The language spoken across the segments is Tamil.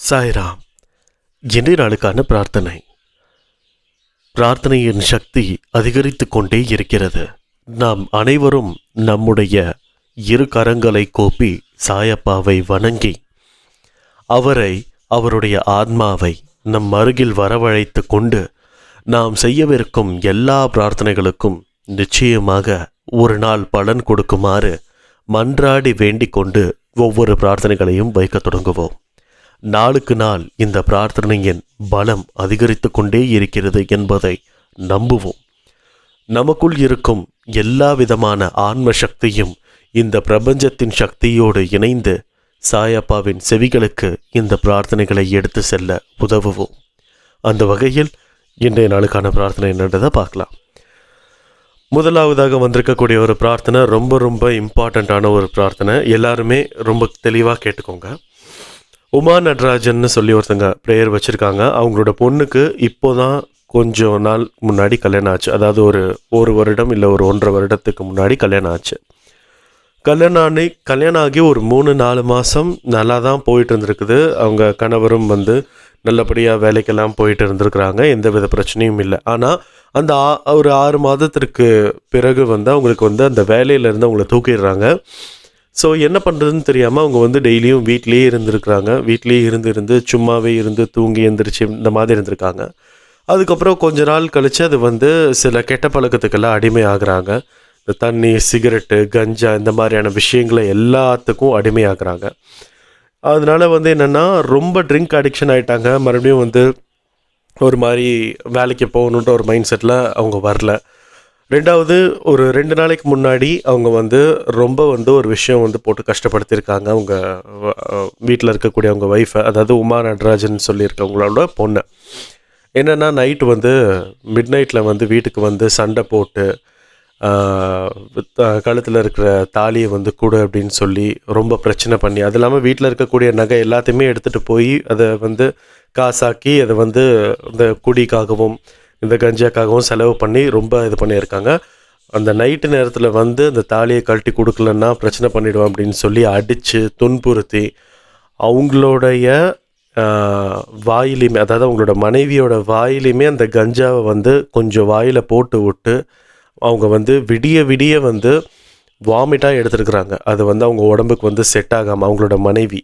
சாய்ராம். இன்றைய நாளுக்கான பிரார்த்தனை. பிரார்த்தனையின் சக்தி அதிகரித்து கொண்டே இருக்கிறது. நாம் அனைவரும் நம்முடைய இரு கரங்களை கோப்பி சாயப்பாவை வணங்கி அவருடைய ஆத்மாவை நம் அருகில் வரவழைத்து கொண்டு நாம் செய்யவிருக்கும் எல்லா பிரார்த்தனைகளுக்கும் நிச்சயமாக ஒரு நாள் பலன் கொடுக்குமாறு மன்றாடி வேண்டிக் கொண்டு ஒவ்வொரு பிரார்த்தனைகளையும் வைக்க தொடங்குவோம். நாளுக்கு நாள் இந்த பிரார்த்தனையின் பலம் அதிகரித்து கொண்டே இருக்கிறது என்பதை நம்புவோம். நமக்குள் இருக்கும் எல்லா விதமான ஆன்ம சக்தியும் இந்த பிரபஞ்சத்தின் சக்தியோடு இணைந்து சாயப்பாவின் செவிகளுக்கு இந்த பிரார்த்தனைகளை எடுத்து செல்ல உதவுவோம். அந்த வகையில் இன்றைய நாளுக்கான பிரார்த்தனை என்னன்றதை பார்க்கலாம். முதலாவதாக வந்திருக்கக்கூடிய ஒரு பிரார்த்தனை ரொம்ப இம்பார்ட்டண்ட்டான ஒரு பிரார்த்தனை. எல்லாருமே ரொம்ப தெளிவாக கேட்டுக்கோங்க. உமா நடராஜன்னு சொல்லி ஒருத்தங்க ப்ரேயர் வச்சுருக்காங்க. அவங்களோட பொண்ணுக்கு இப்போதான் கொஞ்சம் நாள் முன்னாடி கல்யாணம் ஆச்சு. அதாவது ஒரு வருடம் இல்லை ஒரு 1.5 வருடத்துக்கு முன்னாடி கல்யாணம் ஆச்சு. கல்யாணம் ஆகி ஒரு 3-4 மாதம் நல்லா தான் போயிட்டு இருந்திருக்குது. அவங்க கணவரும் நல்லபடியாக வேலைக்கெல்லாம் போயிட்டு இருந்திருக்கிறாங்க. எந்த வித பிரச்சனையும் இல்லை. ஆனால் அந்த ஒரு 6 மாதத்திற்கு பிறகு அவங்களுக்கு அந்த வேலையிலேருந்து அவங்கள தூக்கிடுறாங்க. ஸோ என்ன பண்ணுறதுன்னு தெரியாமல் அவங்க டெய்லியும் வீட்லேயே இருந்திருக்கிறாங்க. வீட்லேயே இருந்து சும்மாவே இருந்து தூங்கி எழுந்திரிச்சு இந்த மாதிரி இருந்திருக்காங்க. அதுக்கப்புறம் கொஞ்ச நாள் கழித்து அது சில கெட்ட பழக்கத்துக்கெல்லாம் அடிமை ஆகுறாங்க. இந்த தண்ணி, சிகரெட்டு, கஞ்சா இந்த மாதிரியான விஷயங்களை எல்லாத்துக்கும் அடிமை ஆகுறாங்க. அதனால் என்னென்னா ரொம்ப ட்ரிங்க் அடிக்ஷன் ஆகிட்டாங்க. மறுபடியும் ஒரு மாதிரி வேலைக்கு போகணுன்ற ஒரு மைண்ட் செட்டில் அவங்க வரல. ரெண்டாவது ஒரு 2 நாளைக்கு முன்னாடி அவங்க ரொம்ப ஒரு விஷயம் போட்டு கஷ்டப்படுத்தியிருக்காங்க. அவங்க வீட்டில் இருக்கக்கூடிய அவங்க ஒய்ஃபை, அதாவது உமா நடராஜன் சொல்லியிருக்கவங்களோட பொண்ணை. என்னென்னா நைட்டு மிட் நைட்டில் வீட்டுக்கு சண்டை போட்டு கழுத்தில் இருக்கிற தாலியை கொடு அப்படின்னு சொல்லி ரொம்ப பிரச்சனை பண்ணி, அது இல்லாமல் வீட்டில் இருக்கக்கூடிய நகை எல்லாத்தையுமே எடுத்துகிட்டு போய் அதை காசாக்கி அதை இந்த குடிக்காகவும் இந்த கஞ்சாக்காகவும் செலவு பண்ணி ரொம்ப இது பண்ணியிருக்காங்க. அந்த நைட்டு நேரத்தில் அந்த தாலியை கழட்டி கொடுக்கலன்னா பிரச்சனை பண்ணிவிடுவோம் அப்படின்னு சொல்லி அடித்து துன்புறுத்தி அவங்களுடைய வாயிலையுமே, அதாவது அவங்களோட மனைவியோட வாயிலையுமே அந்த கஞ்சாவை கொஞ்சம் வாயில் போட்டு விட்டு அவங்க விடிய வாமிட்டாக எடுத்துருக்குறாங்க. அது அவங்க உடம்புக்கு செட் ஆகாமல் அவங்களோட மனைவி.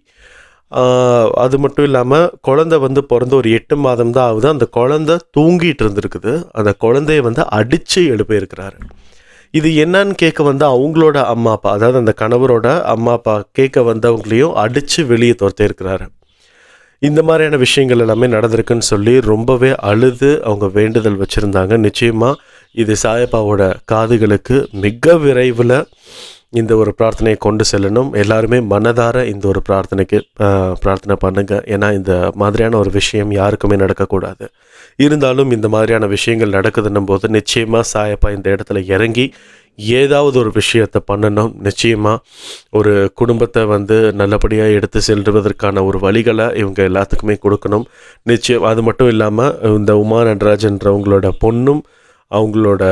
அது மட்டும் இல்லாமல் குழந்தை பிறந்த ஒரு 8 மாதம் தான் ஆகுது. அந்த குழந்தை தூங்கிட்டு இருந்திருக்குது. அந்த குழந்தைய அடித்து எழுப்பியிருக்கிறாரு. இது என்னன்னு கேட்க அவங்களோட அம்மா அப்பா, அதாவது அந்த கணவரோட அம்மா அப்பா கேட்க வந்தவங்களையும் அடித்து வெளியே துரத்தியிருக்கிறாரு. இந்த மாதிரியான விஷயங்கள் எல்லாமே நடந்திருக்குன்னு சொல்லி ரொம்பவே அழுது அவங்க வேண்டுதல் வச்சுருந்தாங்க. நிச்சயமாக இது சாயப்பாவோட காதுகளுக்கு மிக விரைவில் இந்த ஒரு பிரார்த்தனையை கொண்டு செல்லணும். எல்லாருமே மனதார இந்த ஒரு பிரார்த்தனை பண்ணுங்க. ஏன்னா இந்த மாதிரியான ஒரு விஷயம் யாருக்குமே நடக்கக்கூடாது. இருந்தாலும் இந்த மாதிரியான விஷயங்கள் நடக்குதுன்னும் போது நிச்சயமாக சாயப்பா இந்த இடத்துல இறங்கி ஏதாவது ஒரு விஷயத்தை பண்ணணும். நிச்சயமாக ஒரு குடும்பத்தை நல்லபடியாக எடுத்து செல்வதற்கான ஒரு வழிகளை இவங்க எல்லாத்துக்குமே கொடுக்கணும். நிச்சயம். அது மட்டும் இல்லாமல் இந்த உமா நடராஜன்றவங்களோட பொண்ணும் அவங்களோட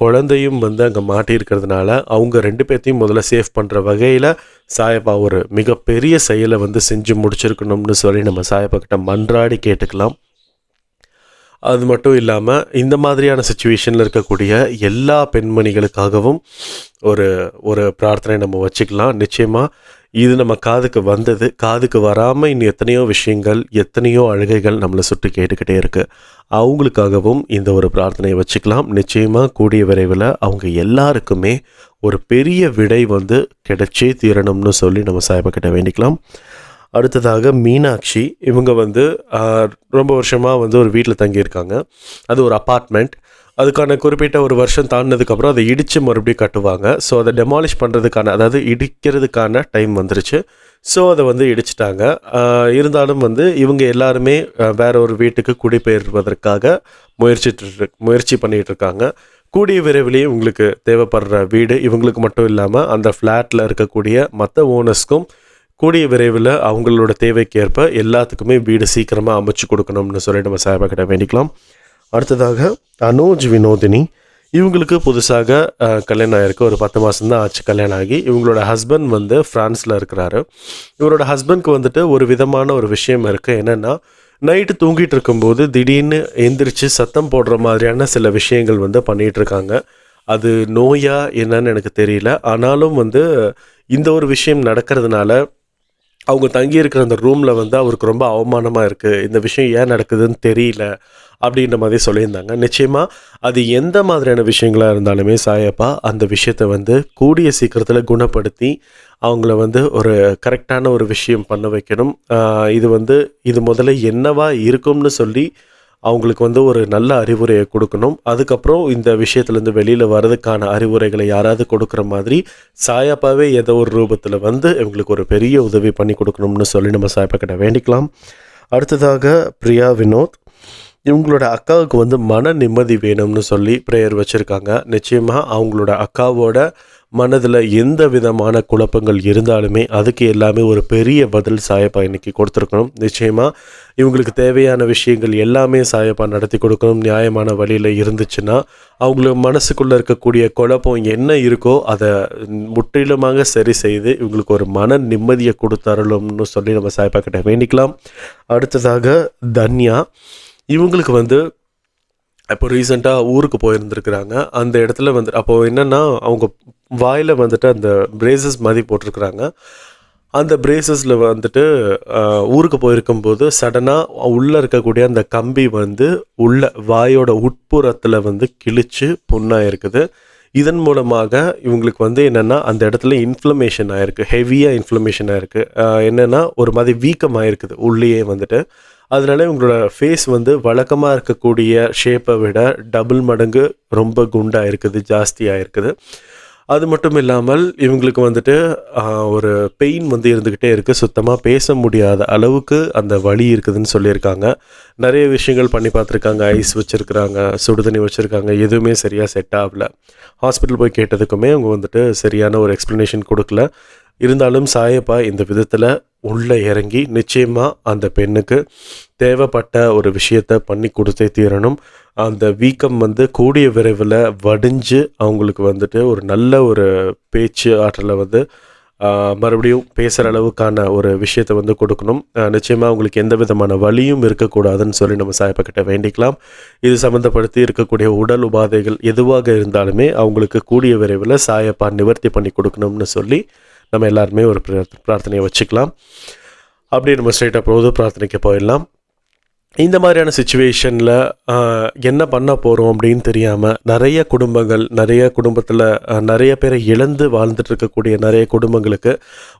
குழந்தையும் அங்கே மாட்டியிருக்கிறதுனால அவங்க 2 பேர்த்தையும் முதல்ல சேஃப் பண்ணுற வகையில் சாயப்பா ஒரு மிகப்பெரிய செயலை செஞ்சு முடிச்சிருக்கணும்னு சொல்லி நம்ம சாயப்பா கிட்ட மன்றாடி கேட்டுக்கலாம். அது மட்டும் இல்லாமல் இந்த மாதிரியான சுச்சுவேஷனில் இருக்கக்கூடிய எல்லா பெண்மணிகளுக்காகவும் ஒரு பிரார்த்தனை நம்ம வச்சுக்கலாம். நிச்சயமாக இது நம்ம காதுக்கு வந்தது. காதுக்கு வராமல் இன்னும் எத்தனையோ விஷயங்கள், எத்தனையோ அழுகைகள் நம்மளை சுட்டு கேட்டுக்கிட்டே இருக்குது. அவங்களுக்காகவும் இந்த ஒரு பிரார்த்தனையை வச்சுக்கலாம். நிச்சயமாக கூடிய விரைவில் அவங்க எல்லாருக்குமே ஒரு பெரிய விடை கிடைச்சே தீரணும்னு சொல்லி நம்ம சாயப்பா கிட்ட வேண்டிக்கலாம். அடுத்ததாக மீனாட்சி. இவங்க ரொம்ப வருஷமாக ஒரு வீட்டில் தங்கியிருக்காங்க. அது ஒரு அப்பார்ட்மெண்ட். அதுக்கான குறிப்பிட்ட ஒரு வருஷம் தாண்டினதுக்கப்புறம் அதை இடித்து மறுபடியும் கட்டுவாங்க. ஸோ அதை டெமாலிஷ் பண்ணுறதுக்கான, அதாவது இடிக்கிறதுக்கான டைம் வந்துருச்சு. ஸோ அதை இடிச்சிட்டாங்க. இருந்தாலும் இவங்க எல்லாருமே வேற ஒரு வீட்டுக்கு குடிபெயர்வதற்காக முயற்சி பண்ணிகிட்டு இருக்காங்க. கூடிய விரைவிலேயே உங்களுக்கு தேவைப்படுற வீடு இவங்களுக்கு மட்டும் இல்லாமல் அந்த ஃப்ளாட்டில் இருக்கக்கூடிய மற்ற ஓனர்ஸ்க்கும் கூடிய விரைவில் அவங்களோட தேவைக்கேற்ப எல்லாத்துக்குமே வீடு சீக்கிரமாக அமைச்சு கொடுக்கணும்னு சொல்லி நம்ம சாயப்பா கிட்ட வேண்டிக்கலாம். அடுத்ததாக அனோஜ் வினோதினி. இவங்களுக்கு புதுசாக கல்யாணம் ஆயிருக்கு. ஒரு 10 மாதம் தான் ஆச்சு கல்யாணம் ஆகி. இவங்களோட ஹஸ்பண்ட் வந்து ஃப்ரான்ஸில் இருக்கிறாரு. இவரோட ஹஸ்பண்ட்க்கு வந்துட்டு ஒரு விதமான ஒரு விஷயம் இருக்குது. என்னென்னா, நைட்டு தூங்கிட்டு இருக்கும்போது திடீர்னு எந்திரிச்சு சத்தம் போடுற மாதிரியான சில விஷயங்கள் வந்து பண்ணிகிட்ருக்காங்க. அது நோயா என்னன்னு எனக்கு தெரியல. ஆனாலும் வந்து இந்த ஒரு விஷயம் நடக்கிறதுனால அவங்க தங்கியிருக்கிற அந்த ரூமில் வந்து அவருக்கு ரொம்ப அவமானமாக இருக்குது. இந்த விஷயம் ஏன் நடக்குதுன்னு தெரியல அப்படின்ற மாதிரி சொல்லியிருந்தாங்க. நிச்சயமாக அது எந்த மாதிரியான விஷயங்களாக இருந்தாலுமே சாயப்பா அந்த விஷயத்தை வந்து கூடிய சீக்கிரத்தில் குணப்படுத்தி அவங்கள வந்து ஒரு கரெக்டான ஒரு விஷயம் பண்ண வைக்கணும். இது முதல்ல என்னவா இருக்கும்னு சொல்லி அவங்களுக்கு வந்து ஒரு நல்ல அறிவுரையை கொடுக்கணும். அதுக்கப்புறம் இந்த விஷயத்துலேருந்து வெளியில் வர்றதுக்கான அறிவுரைகளை யாராவது கொடுக்குற மாதிரி சாயப்பாவே ஏதோ ஒரு ரூபத்தில் வந்து இவங்களுக்கு ஒரு பெரிய உதவி பண்ணி கொடுக்கணும்னு சொல்லி நம்ம சாயப்பா கிட்ட வேண்டிக்கலாம். அடுத்ததாக பிரியா வினோத், இவங்களோட அக்காவுக்கு வந்து மன நிம்மதி வேணும்னு சொல்லி ப்ரேயர் வச்சுருக்காங்க. நிச்சயமாக அவங்களோட அக்காவோட மனதில் எந்த விதமான குழப்பங்கள் இருந்தாலுமே அதுக்கு எல்லாமே ஒரு பெரிய பதில் சாயப்பா இன்னைக்கு கொடுத்துருக்கணும். நிச்சயமாக இவங்களுக்கு தேவையான விஷயங்கள் எல்லாமே சாயப்பா நடத்தி கொடுக்கணும். நியாயமான வழியில் இருந்துச்சுன்னா அவங்களுக்கு மனசுக்குள்ளே இருக்கக்கூடிய குழப்பம் என்ன இருக்கோ அதை முற்றிலுமாக சரி செய்து இவங்களுக்கு ஒரு மன நிம்மதியை கொடுத்தரலும்னு சொல்லி நம்ம சாயப்பா கிட்ட வேண்டிக்கலாம். அடுத்ததாக தன்யா, இவங்களுக்கு வந்து இப்போ ரீசெண்டாக ஊருக்கு போயிருந்துருக்குறாங்க. அந்த இடத்துல வந்து அப்போது என்னென்னா அவங்க வாயில் வந்துட்டு அந்த பிரேசஸ் மாதிரி போட்டிருக்குறாங்க. அந்த பிரேசஸில் வந்துட்டு ஊருக்கு போயிருக்கும்போது சடனாக உள்ளே இருக்கக்கூடிய அந்த கம்பி வந்து வாயோட உட்புறத்தில் வந்து கிழிச்சு புண்ணாக இருக்குது. இதன் மூலமாக இவங்களுக்கு வந்து என்னென்னா அந்த இடத்துல இன்ஃப்ளமேஷன் ஆகிருக்கு, ஹெவியாக இன்ஃப்ளமேஷன் ஆகிருக்கு. என்னென்னா ஒரு மாதிரி வீக்கம் ஆகிருக்குது உள்ளேயே வந்துட்டு. அதனால இவங்களோட ஃபேஸ் வந்து வழக்கமாக இருக்கக்கூடிய ஷேப்பை விட டபுள் மடங்கு ரொம்ப குண்டாக இருக்குது, ஜாஸ்தியாக இருக்குது. அது மட்டும் இல்லாமல் இவங்களுக்கு வந்துட்டு ஒரு பெயின் வந்து இருந்துக்கிட்டே இருக்குது. சுத்தமாக பேச முடியாத அளவுக்கு அந்த வலி இருக்குதுன்னு சொல்லியிருக்காங்க. நிறைய விஷயங்கள் பண்ணி பார்த்துருக்காங்க. ஐஸ் வச்சுருக்குறாங்க, சுடுதண்ணி வச்சுருக்காங்க, எதுவுமே சரியாக செட் ஆகலை. ஹாஸ்பிட்டல் போய் கேட்டதுக்குமே அவங்க வந்துட்டு சரியான ஒரு எக்ஸ்ப்ளனேஷன் கொடுக்கல. இருந்தாலும் சாயப்பா இந்த விதத்தில் உள்ளே இறங்கி நிச்சயமாக அந்த பெண்ணுக்கு தேவைப்பட்ட ஒரு விஷயத்தை பண்ணி கொடுத்தே தீரணும். அந்த வீக்கம் வந்து கூடிய விரைவில் வடிஞ்சு அவங்களுக்கு வந்துட்டு ஒரு நல்ல ஒரு பேச்சு ஆற்றலை வந்து மறுபடியும் பேசுகிற அளவுக்கான ஒரு விஷயத்தை வந்து கொடுக்கணும். நிச்சயமாக அவங்களுக்கு எந்த விதமான வலியும் இருக்கக்கூடாதுன்னு சொல்லி நம்ம சாயப்பா கிட்ட வேண்டிக்கலாம். இது சம்மந்தப்படுத்தி இருக்கக்கூடிய உடல் உபாதைகள் எதுவாக இருந்தாலுமே அவங்களுக்கு கூடிய விரைவில் சாயப்பா நிவர்த்தி பண்ணி கொடுக்கணும்னு சொல்லி நம்ம எல்லாருமே ஒரு பிரார்த்தனையை வச்சுக்கலாம். அப்படியே நம்ம ஸ்ட்ரைட்டாக பொது பிரார்த்தனைக்கு போயிடலாம். இந்த மாதிரியான சுச்சுவேஷனில் என்ன பண்ண போகிறோம் அப்படின்னு தெரியாமல் நிறைய குடும்பத்தில் நிறைய பேரை இழந்து வாழ்ந்துட்டு இருக்கக்கூடிய நிறைய குடும்பங்களுக்கு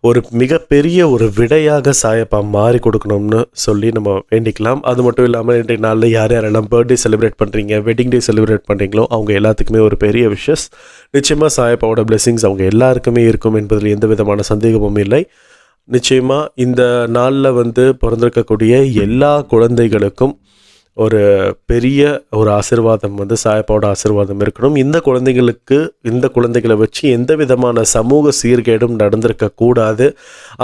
ஒரு மிகப்பெரிய ஒரு விடையாக சாயப்பா மாறி கொடுக்கணும்னு சொல்லி நம்ம வேண்டிக்கலாம். அது மட்டும் இல்லாமல் இன்றைய நாளில் யாரெல்லாம் பர்த்டே செலிப்ரேட் பண்ணுறீங்க, வெட்டிங் டே செலிப்ரேட் பண்ணுறீங்களோ அவங்க எல்லாத்துக்குமே ஒரு பெரிய விஷஸ். நிச்சயமாக சாயப்பாவோட பிளெஸிங்ஸ் அவங்க எல்லாருக்குமே இருக்கும் என்பதில் எந்த விதமான சந்தேகமும் இல்லை. நிச்சயமாக இந்த நாளில் வந்து பிறந்திருக்கக்கூடிய எல்லா குழந்தைகளுக்கும் ஒரு பெரிய ஒரு ஆசீர்வாதம் வந்து சாயப்பாவோட ஆசீர்வாதம் இருக்கணும். இந்த குழந்தைகளை வச்சு எந்த விதமான சமூக சீர்கேடும் நடந்திருக்கக்கூடாது.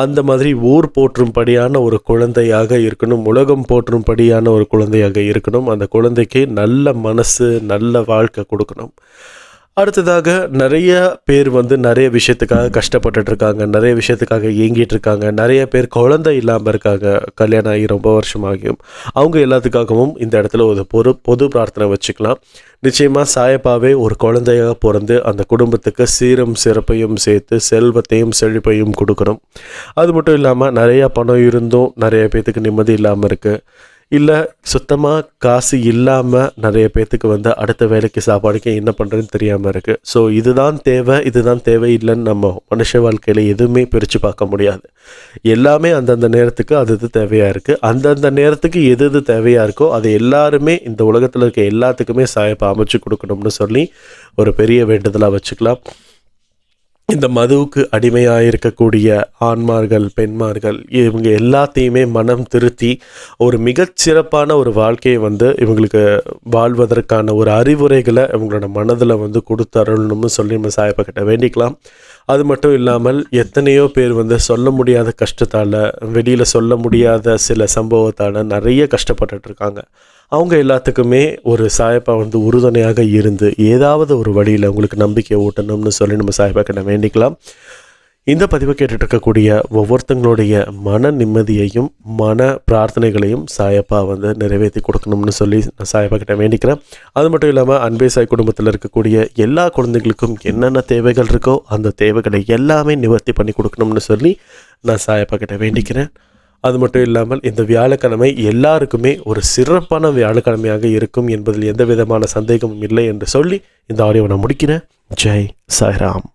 அந்த மாதிரி ஊர் போற்றும்படியான ஒரு குழந்தையாக இருக்கணும், உலகம் போற்றும்படியான ஒரு குழந்தையாக இருக்கணும். அந்த குழந்தைக்கு நல்ல மனசு, நல்ல வாழ்க்கை கொடுக்கணும். அடுத்ததாக நிறைய பேர் வந்து நிறைய விஷயத்துக்காக கஷ்டப்பட்டுட்டு இருக்காங்க, நிறைய விஷயத்துக்காக ஏங்கிட்டு இருக்காங்க. நிறைய பேர் குழந்தை இல்லாமல் இருக்காங்க, கல்யாணம் ஆகி ரொம்ப வருஷமாகியும். அவங்க எல்லாத்துக்காகவும் இந்த இடத்துல ஒரு பொது பிரார்த்தனை வச்சுக்கலாம். நிச்சயமாக சாயப்பாவே ஒரு குழந்தையாக பிறந்து அந்த குடும்பத்துக்கு சீரும் சிறப்பையும் சேர்த்து செல்வத்தையும் செழிப்பையும் கொடுக்கணும். அது மட்டும் இல்லாமல் நிறையா பணம் இருந்தும் நிறைய பேர்த்துக்கு நிம்மதி இல்லாமல் இருக்குது. இல்லை சுத்தமாக காசு இல்லாமல் நிறைய பேர்த்துக்கு வந்து அடுத்த வேலைக்கு சாப்பாடுக்கு என்ன பண்ணுறதுன்னு தெரியாமல் இருக்குது. ஸோ இதுதான் தேவை இல்லைன்னு நம்ம மனுஷ வாழ்க்கையில் எதுவுமே பிரித்து பார்க்க முடியாது. எல்லாமே அந்தந்த நேரத்துக்கு அது தேவையாக இருக்குது. அந்தந்த நேரத்துக்கு எது தேவையாக இருக்கோ அது எல்லாருமே இந்த உலகத்தில் இருக்க எல்லாத்துக்குமே சாயப்பா அமைச்சு கொடுக்கணும்னு சொல்லி ஒரு பெரிய வேண்டுதலாக வச்சுக்கலாம். இந்த மதுவுக்கு அடிமையாக இருக்கக்கூடிய ஆண்மார்கள், பெண்மார்கள் இவங்க எல்லாத்தையுமே மனம் திருத்தி ஒரு மிகச்சிறப்பான ஒரு வாழ்க்கையை வந்து இவங்களுக்கு வாழ்வதற்கான ஒரு அறிவுரைகளை இவங்களோட மனதில் வந்து கொடுத்தருள்னு சொல்லி நம்ம சாயப்பா கிட்ட வேண்டிக்கலாம். அது மட்டும் இல்லாமல் எத்தனையோ பேர் வந்து சொல்ல முடியாத கஷ்டத்தால், வெளியில் சொல்ல முடியாத சில சம்பவத்தால் நிறைய கஷ்டப்பட்டுட்டு இருக்காங்க. அவங்க எல்லாத்துக்குமே ஒரு சாயப்பா வந்து உறுதுணையாக இருந்து ஏதாவது ஒரு வழியில் உங்களுக்கு நம்பிக்கை ஊட்டணும்னு சொல்லி நம்ம சாயப்பா கிட்ட வேண்டிக்கலாம். இந்த பதிவை கேட்டுட்டு இருக்கக்கூடிய ஒவ்வொருத்தங்களுடைய மன நிம்மதியையும் மன பிரார்த்தனைகளையும் சாயப்பா வந்து நிறைவேற்றி கொடுக்கணும்னு சொல்லி நான் சாயப்பா கிட்ட வேண்டிக்கிறேன். அது மட்டும் இல்லாமல் அன்பே சாய் குடும்பத்தில் இருக்கக்கூடிய எல்லா குழந்தைகளுக்கும் என்னென்ன தேவைகள் இருக்கோ அந்த தேவைகளை எல்லாமே நிவர்த்தி பண்ணி கொடுக்கணும்னு சொல்லி நான் சாயப்பா கிட்ட வேண்டிக்கிறேன். அது மட்டும் இல்லாமல் இந்த வியாழக்கிழமை எல்லாருக்குமே ஒரு சிறப்பான வியாழக்கிழமையாக இருக்கும் என்பதில் எந்த விதமான சந்தேகமும் இல்லை என்று சொல்லி இந்த ஆடியோவை நான் முடிக்கிறேன். ஜெய் சாய்ராம்.